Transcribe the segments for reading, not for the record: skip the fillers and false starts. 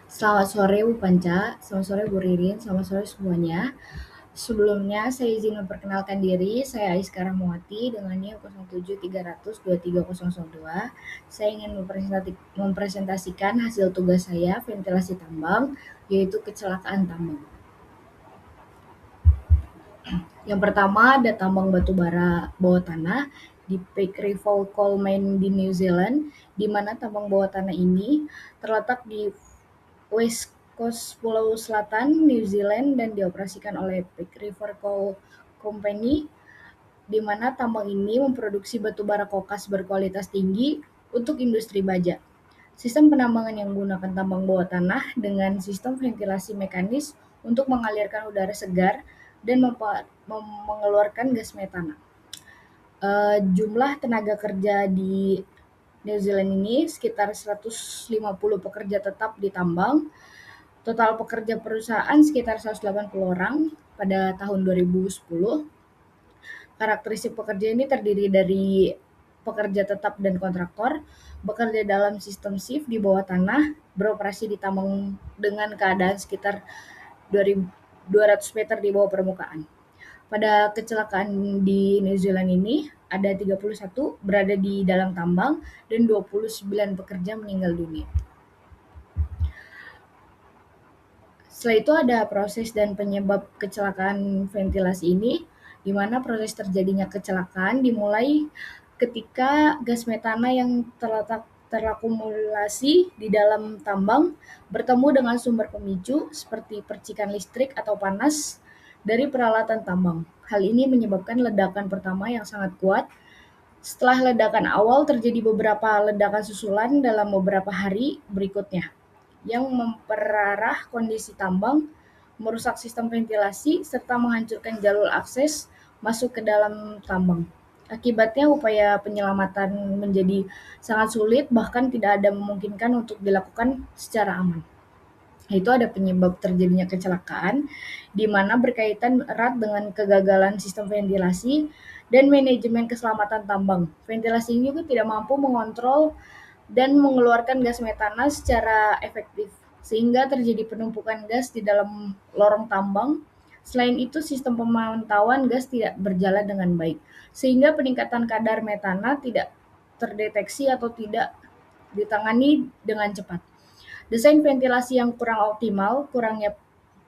Selamat sore Bu Panca, selamat sore Bu Ririn, selamat sore semuanya. Sebelumnya saya izin memperkenalkan diri, saya Aiskara Rahmawati dengan NIM 07300 23002. Saya ingin mempresentasikan hasil tugas saya ventilasi tambang, yaitu kecelakaan tambang. Yang pertama ada tambang batu bara bawah tanah di Peak River Coal Mine di New Zealand, di mana tambang bawah tanah ini terletak di West Coast Pulau Selatan, New Zealand dan dioperasikan oleh Peak River Coal Company, di mana tambang ini memproduksi batu bara kokas berkualitas tinggi untuk industri baja. Sistem penambangan yang menggunakan tambang bawah tanah dengan sistem ventilasi mekanis untuk mengalirkan udara segar dan mengeluarkan gas metana. Jumlah tenaga kerja di New Zealand ini sekitar 150 pekerja tetap di tambang. Total pekerja perusahaan sekitar 180 orang pada tahun 2010. Karakteristik pekerja ini terdiri dari pekerja tetap dan kontraktor, bekerja dalam sistem shift di bawah tanah, beroperasi di tambang dengan keadaan sekitar 200 meter di bawah permukaan. Pada kecelakaan di New Zealand ini, ada 31 berada di dalam tambang dan 29 pekerja meninggal dunia. Setelah itu ada proses dan penyebab kecelakaan ventilasi ini, di mana proses terjadinya kecelakaan dimulai ketika gas metana yang terakumulasi di dalam tambang bertemu dengan sumber pemicu seperti percikan listrik atau panas dari peralatan tambang. Hal ini menyebabkan ledakan pertama yang sangat kuat. Setelah ledakan awal terjadi beberapa ledakan susulan dalam beberapa hari berikutnya yang memperparah kondisi tambang, merusak sistem ventilasi, serta menghancurkan jalur akses masuk ke dalam tambang. Akibatnya upaya penyelamatan menjadi sangat sulit, bahkan tidak ada memungkinkan untuk dilakukan secara aman. Itu ada penyebab terjadinya kecelakaan, di mana berkaitan erat dengan kegagalan sistem ventilasi dan manajemen keselamatan tambang. Ventilasi ini juga tidak mampu mengontrol dan mengeluarkan gas metana secara efektif, sehingga terjadi penumpukan gas di dalam lorong tambang. Selain itu, sistem pemantauan gas tidak berjalan dengan baik, sehingga peningkatan kadar metana tidak terdeteksi atau tidak ditangani dengan cepat. Desain ventilasi yang kurang optimal, kurangnya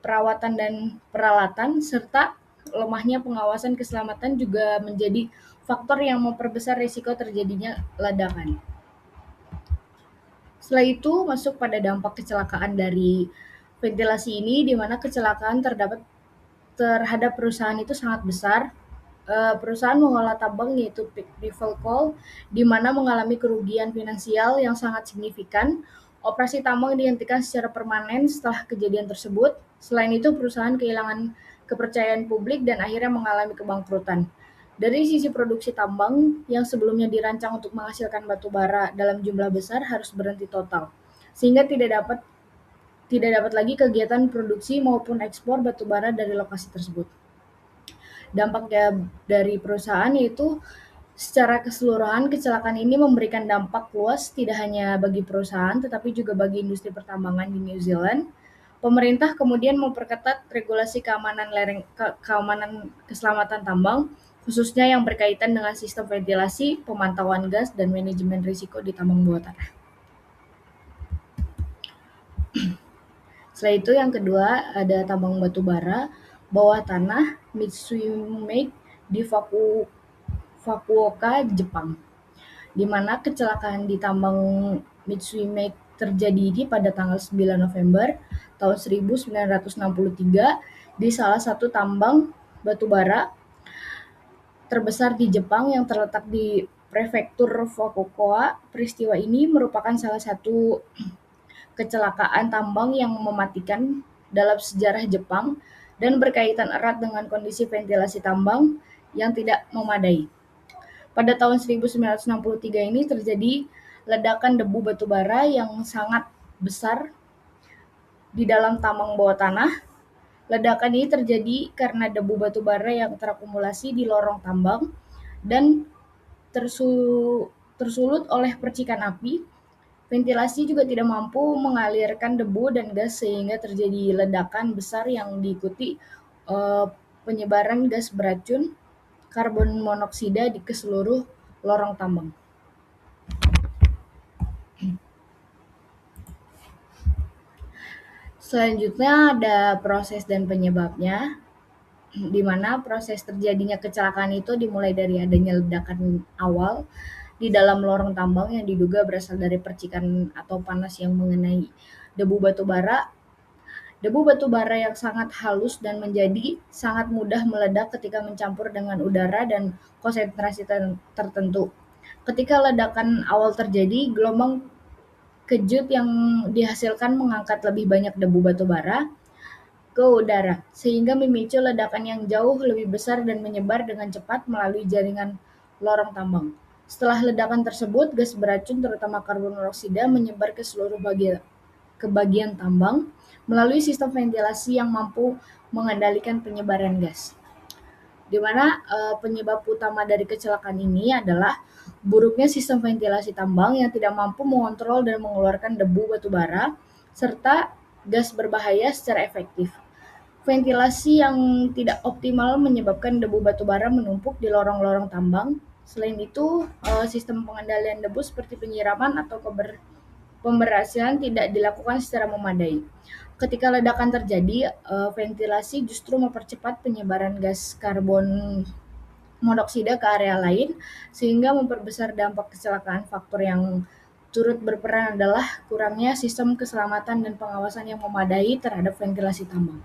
perawatan dan peralatan, serta lemahnya pengawasan keselamatan juga menjadi faktor yang memperbesar risiko terjadinya ledakan. Setelah itu masuk pada dampak kecelakaan dari ventilasi ini, di mana kecelakaan terhadap perusahaan itu sangat besar. Perusahaan mengolah tambang yaitu Peak River Coal, di mana mengalami kerugian finansial yang sangat signifikan. Operasi tambang dihentikan secara permanen setelah kejadian tersebut. Selain itu, perusahaan kehilangan kepercayaan publik dan akhirnya mengalami kebangkrutan. Dari sisi produksi tambang yang sebelumnya dirancang untuk menghasilkan batu bara dalam jumlah besar harus berhenti total, sehingga tidak dapat lagi kegiatan produksi maupun ekspor batu bara dari lokasi tersebut. Dampaknya dari perusahaan yaitu secara keseluruhan kecelakaan ini memberikan dampak luas tidak hanya bagi perusahaan tetapi juga bagi industri pertambangan di New Zealand. Pemerintah kemudian memperketat regulasi keamanan keselamatan tambang, khususnya yang berkaitan dengan sistem ventilasi, pemantauan gas, dan manajemen risiko di tambang bawah tanah. Setelah itu yang kedua ada tambang batu bara bawah tanah Mitsui di Fukuoka, Jepang, di mana kecelakaan di tambang Mitsui terjadi pada tanggal 9 November tahun 1963 di salah satu tambang batu bara terbesar di Jepang yang terletak di prefektur Fukuoka. Peristiwa ini merupakan salah satu kecelakaan tambang yang mematikan dalam sejarah Jepang dan berkaitan erat dengan kondisi ventilasi tambang yang tidak memadai. Pada tahun 1963 ini terjadi ledakan debu batu bara yang sangat besar di dalam tambang bawah tanah. Ledakan ini terjadi karena debu batu bara yang terakumulasi di lorong tambang dan tersulut oleh percikan api. Ventilasi juga tidak mampu mengalirkan debu dan gas sehingga terjadi ledakan besar yang diikuti penyebaran gas beracun karbon monoksida ke seluruh lorong tambang. Selanjutnya ada proses dan penyebabnya, di mana proses terjadinya kecelakaan itu dimulai dari adanya ledakan awal di dalam lorong tambang yang diduga berasal dari percikan atau panas yang mengenai debu batu bara. Debu batu bara yang sangat halus dan menjadi sangat mudah meledak ketika mencampur dengan udara dan konsentrasi tertentu. Ketika ledakan awal terjadi, gelombang kejut yang dihasilkan mengangkat lebih banyak debu batu bara ke udara, sehingga memicu ledakan yang jauh lebih besar dan menyebar dengan cepat melalui jaringan lorong tambang. Setelah ledakan tersebut, gas beracun terutama karbon monoksida menyebar ke bagian tambang melalui sistem ventilasi yang mampu mengendalikan penyebaran gas. Di mana penyebab utama dari kecelakaan ini adalah buruknya sistem ventilasi tambang yang tidak mampu mengontrol dan mengeluarkan debu batu bara serta gas berbahaya secara efektif. Ventilasi yang tidak optimal menyebabkan debu batu bara menumpuk di lorong-lorong tambang. Selain itu, sistem pengendalian debu seperti penyiraman atau pembersihan tidak dilakukan secara memadai. Ketika ledakan terjadi, ventilasi justru mempercepat penyebaran gas karbon monoksida ke area lain, sehingga memperbesar dampak kecelakaan. Faktor yang turut berperan adalah kurangnya sistem keselamatan dan pengawasan yang memadai terhadap ventilasi tambang.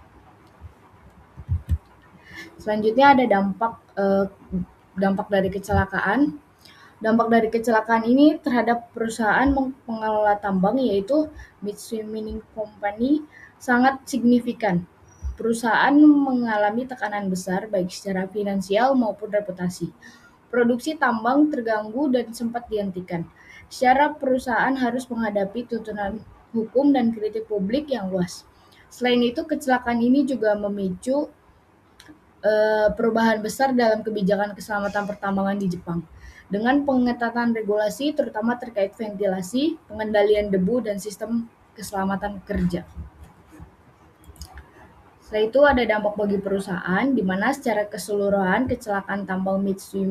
Selanjutnya ada dampak dari kecelakaan. Dampak dari kecelakaan ini terhadap perusahaan pengelola tambang yaitu Mitsui Mining Company sangat signifikan. Perusahaan mengalami tekanan besar baik secara finansial maupun reputasi. Produksi tambang terganggu dan sempat dihentikan. Secara perusahaan harus menghadapi tuntutan hukum dan kritik publik yang luas. Selain itu, kecelakaan ini juga memicu perubahan besar dalam kebijakan keselamatan pertambangan di Jepang. Dengan pengetatan regulasi terutama terkait ventilasi, pengendalian debu, dan sistem keselamatan kerja. Setelah itu ada dampak bagi perusahaan, di mana secara keseluruhan kecelakaan tambang Mitsui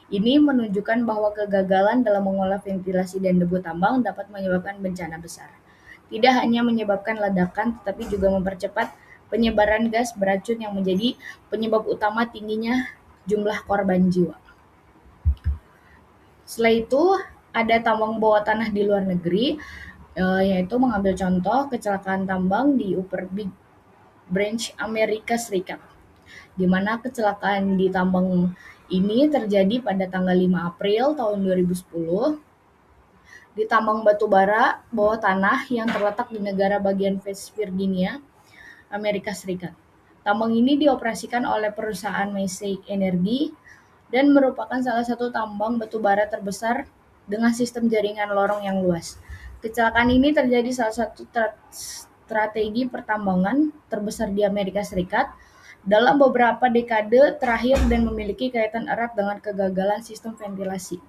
ini menunjukkan bahwa kegagalan dalam mengolah ventilasi dan debu tambang dapat menyebabkan bencana besar. Tidak hanya menyebabkan ledakan, tetapi juga mempercepat penyebaran gas beracun yang menjadi penyebab utama tingginya jumlah korban jiwa. Setelah itu ada tambang bawah tanah di luar negeri, yaitu mengambil contoh kecelakaan tambang di Upper Big Branch Amerika Serikat, di mana kecelakaan di tambang ini terjadi pada tanggal 5 April tahun 2010 di tambang batu bara bawah tanah yang terletak di negara bagian West Virginia, Amerika Serikat. Tambang ini dioperasikan oleh perusahaan Massey Energy dan merupakan salah satu tambang batu bara terbesar dengan sistem jaringan lorong yang luas. Kecelakaan ini terjadi salah satu strategi pertambangan terbesar di Amerika Serikat dalam beberapa dekade terakhir dan memiliki kaitan erat dengan kegagalan sistem ventilasi.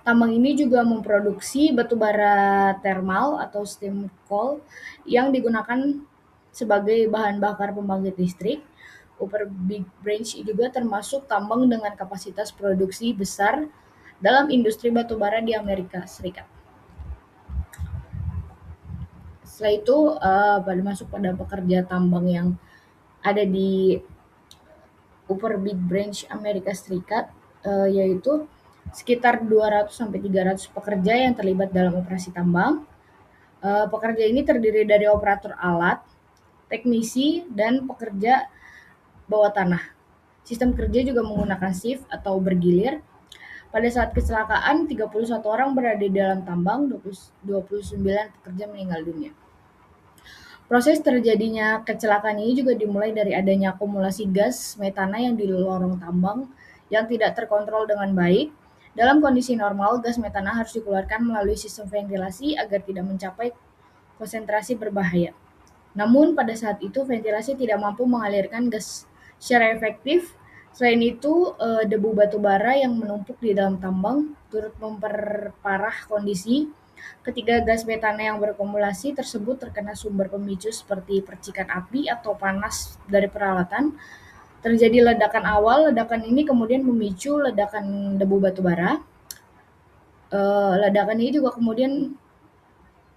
Tambang ini juga memproduksi batu bara termal atau steam coal yang digunakan sebagai bahan bakar pembangkit listrik. Upper Big Branch juga termasuk tambang dengan kapasitas produksi besar dalam industri batu bara di Amerika Serikat. Setelah itu masuk pada pekerja tambang yang ada di Upper Big Branch Amerika Serikat, yaitu sekitar 200-300 pekerja yang terlibat dalam operasi tambang. Pekerja ini terdiri dari operator alat, teknisi, dan pekerja bawah tanah. Sistem kerja juga menggunakan shift atau bergilir. Pada saat kecelakaan, 31 orang berada di dalam tambang, 29 pekerja meninggal dunia. Proses terjadinya kecelakaan ini juga dimulai dari adanya akumulasi gas metana yang di lorong tambang yang tidak terkontrol dengan baik. Dalam kondisi normal, gas metana harus dikeluarkan melalui sistem ventilasi agar tidak mencapai konsentrasi berbahaya. Namun pada saat itu ventilasi tidak mampu mengalirkan gas secara efektif Selain itu, debu batu bara yang menumpuk di dalam tambang turut memperparah kondisi ketika gas metana yang berakumulasi tersebut terkena sumber pemicu seperti percikan api atau panas dari peralatan. Terjadi ledakan awal, ledakan ini kemudian memicu ledakan debu batu bara. Ledakan ini juga kemudian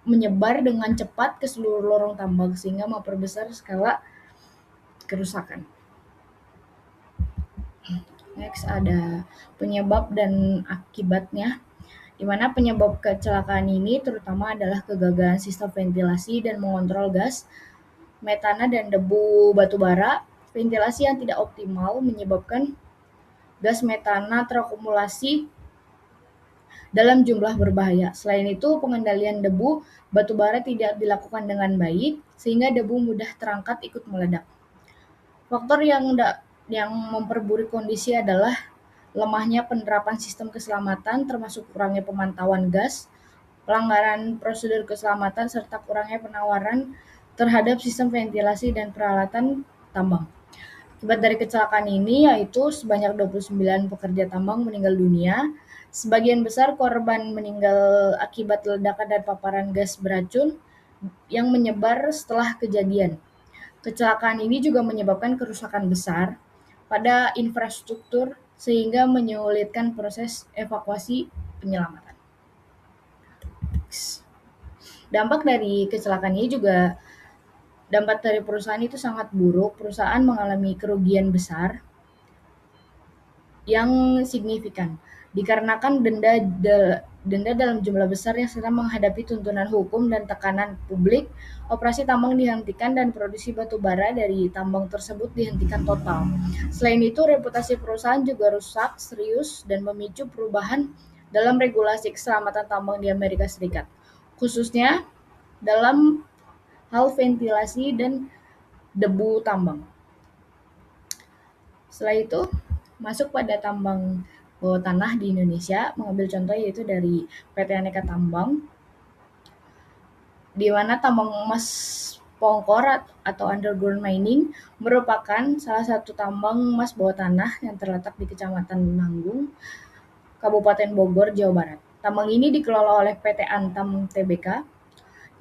menyebar dengan cepat ke seluruh lorong tambang sehingga memperbesar skala kerusakan. Next ada penyebab dan akibatnya, di mana penyebab kecelakaan ini terutama adalah kegagalan sistem ventilasi dan mengontrol gas metana dan debu batu bara. Ventilasi yang tidak optimal menyebabkan gas metana terakumulasi dalam jumlah berbahaya. Selain itu, pengendalian debu batu bara tidak dilakukan dengan baik, sehingga debu mudah terangkat ikut meledak. Faktor yang memperburuk kondisi adalah lemahnya penerapan sistem keselamatan, termasuk kurangnya pemantauan gas, pelanggaran prosedur keselamatan, serta kurangnya penawaran terhadap sistem ventilasi dan peralatan tambang. Akibat dari kecelakaan ini yaitu sebanyak 29 pekerja tambang meninggal dunia. Sebagian besar korban meninggal akibat ledakan dan paparan gas beracun yang menyebar setelah kejadian. Kecelakaan ini juga menyebabkan kerusakan besar pada infrastruktur sehingga menyulitkan proses evakuasi penyelamatan. Dampak dari kecelakaan ini juga dampak dari perusahaan itu sangat buruk. Perusahaan mengalami kerugian besar yang signifikan dikarenakan denda dalam jumlah besar yang sedang menghadapi tuntunan hukum dan tekanan publik. Operasi tambang dihentikan dan produksi batu bara dari tambang tersebut dihentikan total. Selain itu, reputasi perusahaan juga rusak serius dan memicu perubahan dalam regulasi keselamatan tambang di Amerika Serikat, khususnya dalam hal ventilasi dan debu tambang. Setelah itu, masuk pada tambang bawah tanah di Indonesia, mengambil contoh yaitu dari PT Aneka Tambang, di mana tambang emas pongkor atau underground mining merupakan salah satu tambang emas bawah tanah yang terletak di Kecamatan Nanggung, Kabupaten Bogor, Jawa Barat. Tambang ini dikelola oleh PT Antam Tbk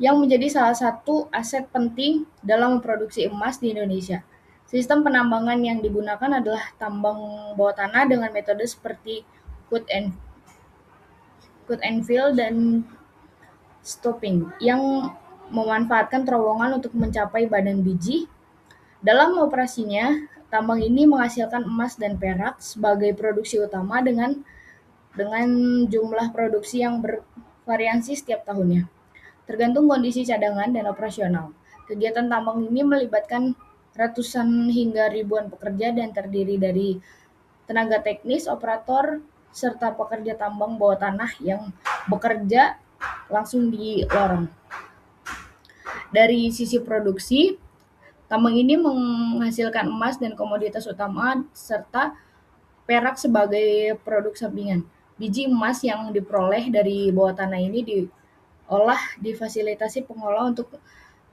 yang menjadi salah satu aset penting dalam memproduksi emas di Indonesia. Sistem penambangan yang digunakan adalah tambang bawah tanah dengan metode seperti cut and fill dan stopping yang memanfaatkan terowongan untuk mencapai badan biji. Dalam operasinya, tambang ini menghasilkan emas dan perak sebagai produksi utama dengan jumlah produksi yang bervariasi setiap tahunnya, tergantung kondisi cadangan dan operasional. Kegiatan tambang ini melibatkan ratusan hingga ribuan pekerja dan terdiri dari tenaga teknis, operator, serta pekerja tambang bawah tanah yang bekerja langsung di lorong. Dari sisi produksi, tambang ini menghasilkan emas dan komoditas utama serta perak sebagai produk sampingan. Biji emas yang diperoleh dari bawah tanah ini diolah di fasilitasi pengolah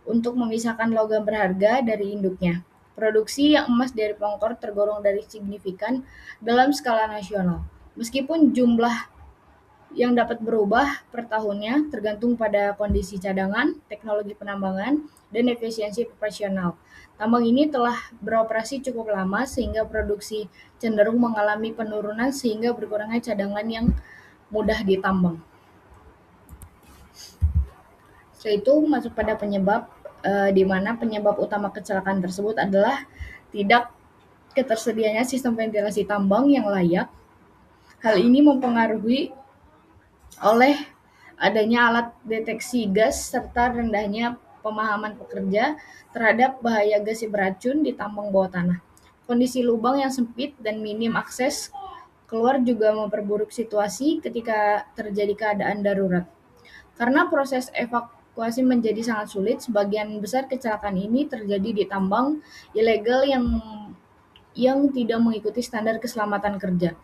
untuk memisahkan logam berharga dari induknya. Produksi emas dari pongkor tergolong dari signifikan dalam skala nasional. Meskipun jumlah yang dapat berubah per tahunnya tergantung pada kondisi cadangan, teknologi penambangan, dan efisiensi operasional. Tambang ini telah beroperasi cukup lama sehingga produksi cenderung mengalami penurunan sehingga berkurangnya cadangan yang mudah ditambang. Setelah itu masuk pada penyebab, di mana penyebab utama kecelakaan tersebut adalah tidak ketersediaannya sistem ventilasi tambang yang layak. Hal ini mempengaruhi oleh adanya alat deteksi gas serta rendahnya pemahaman pekerja terhadap bahaya gas beracun di tambang bawah tanah. Kondisi lubang yang sempit dan minim akses keluar juga memperburuk situasi ketika terjadi keadaan darurat. Karena proses evakuasi menjadi sangat sulit, sebagian besar kecelakaan ini terjadi di tambang ilegal yang tidak mengikuti standar keselamatan kerja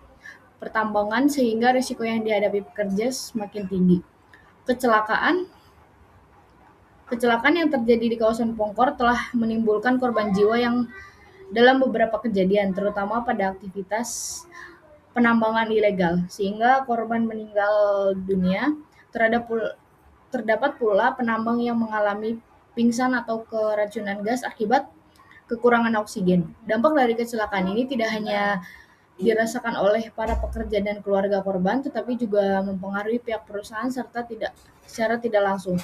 pertambangan sehingga risiko yang dihadapi pekerja semakin tinggi. Kecelakaan yang terjadi di kawasan Pongkor telah menimbulkan korban jiwa yang dalam beberapa kejadian, terutama pada aktivitas penambangan ilegal, sehingga korban meninggal dunia. Terdapat pula penambang yang mengalami pingsan atau keracunan gas akibat kekurangan oksigen. Dampak dari kecelakaan ini tidak hanya dirasakan oleh para pekerja dan keluarga korban, tetapi juga mempengaruhi pihak perusahaan secara tidak langsung.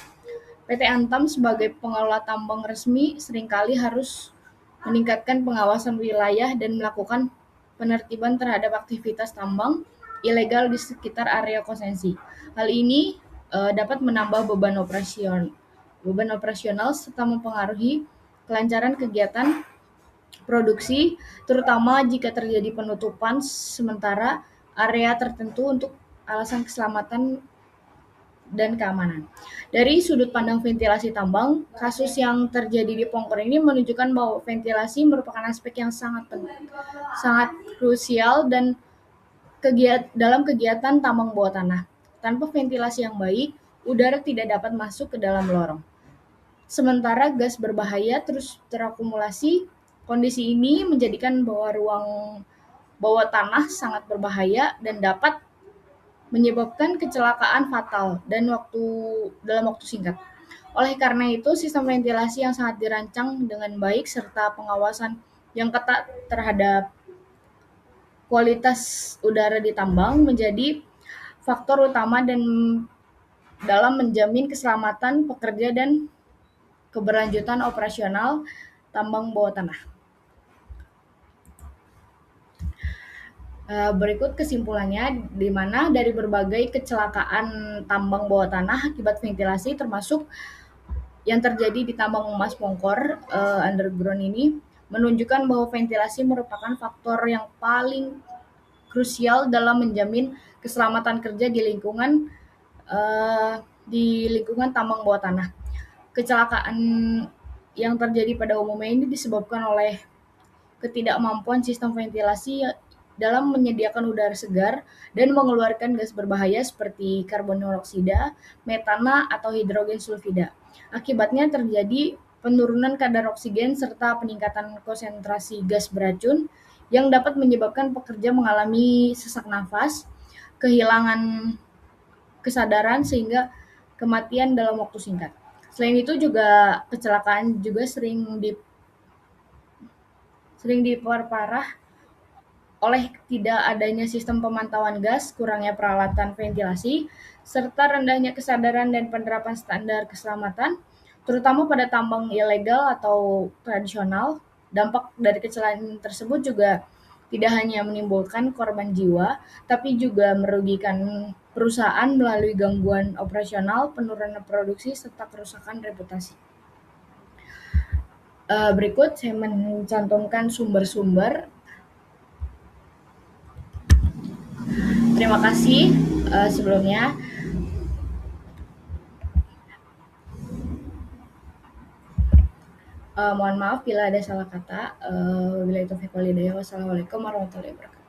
PT Antam sebagai pengelola tambang resmi seringkali harus meningkatkan pengawasan wilayah dan melakukan penertiban terhadap aktivitas tambang ilegal di sekitar area konsesi. Hal ini dapat menambah beban operasional serta mempengaruhi kelancaran kegiatan produksi, terutama jika terjadi penutupan sementara area tertentu untuk alasan keselamatan dan keamanan. Dari sudut pandang ventilasi tambang, kasus yang terjadi di Pongkor ini menunjukkan bahwa ventilasi merupakan aspek yang sangat krusial dan dalam kegiatan tambang bawah tanah. Tanpa ventilasi yang baik, udara tidak dapat masuk ke dalam lorong. Sementara gas berbahaya terus terakumulasi. Kondisi ini menjadikan bahwa ruang bawah tanah sangat berbahaya dan dapat menyebabkan kecelakaan fatal dalam waktu singkat. Oleh karena itu, sistem ventilasi yang sangat dirancang dengan baik serta pengawasan yang ketat terhadap kualitas udara di tambang menjadi faktor utama dalam menjamin keselamatan pekerja dan keberlanjutan operasional tambang bawah tanah. Berikut kesimpulannya, di mana dari berbagai kecelakaan tambang bawah tanah akibat ventilasi termasuk yang terjadi di tambang emas Pongkor underground ini menunjukkan bahwa ventilasi merupakan faktor yang paling krusial dalam menjamin keselamatan kerja di lingkungan tambang bawah tanah. Kecelakaan yang terjadi pada umumnya ini disebabkan oleh ketidakmampuan sistem ventilasi dalam menyediakan udara segar dan mengeluarkan gas berbahaya seperti karbon dioksida, metana, atau hidrogen sulfida. Akibatnya terjadi penurunan kadar oksigen serta peningkatan konsentrasi gas beracun yang dapat menyebabkan pekerja mengalami sesak nafas, kehilangan kesadaran, sehingga kematian dalam waktu singkat. Selain itu juga kecelakaan juga sering diperparah oleh tidak adanya sistem pemantauan gas, kurangnya peralatan ventilasi, serta rendahnya kesadaran dan penerapan standar keselamatan, terutama pada tambang ilegal atau tradisional. Dampak dari kecelakaan tersebut juga tidak hanya menimbulkan korban jiwa, tapi juga merugikan perusahaan melalui gangguan operasional, penurunan produksi, serta kerusakan reputasi. Berikut saya mencantumkan sumber-sumber. Terima kasih sebelumnya. Mohon maaf bila ada salah kata. Wabillahi taufiq wal hidayah. Wassalamualaikum warahmatullahi wabarakatuh.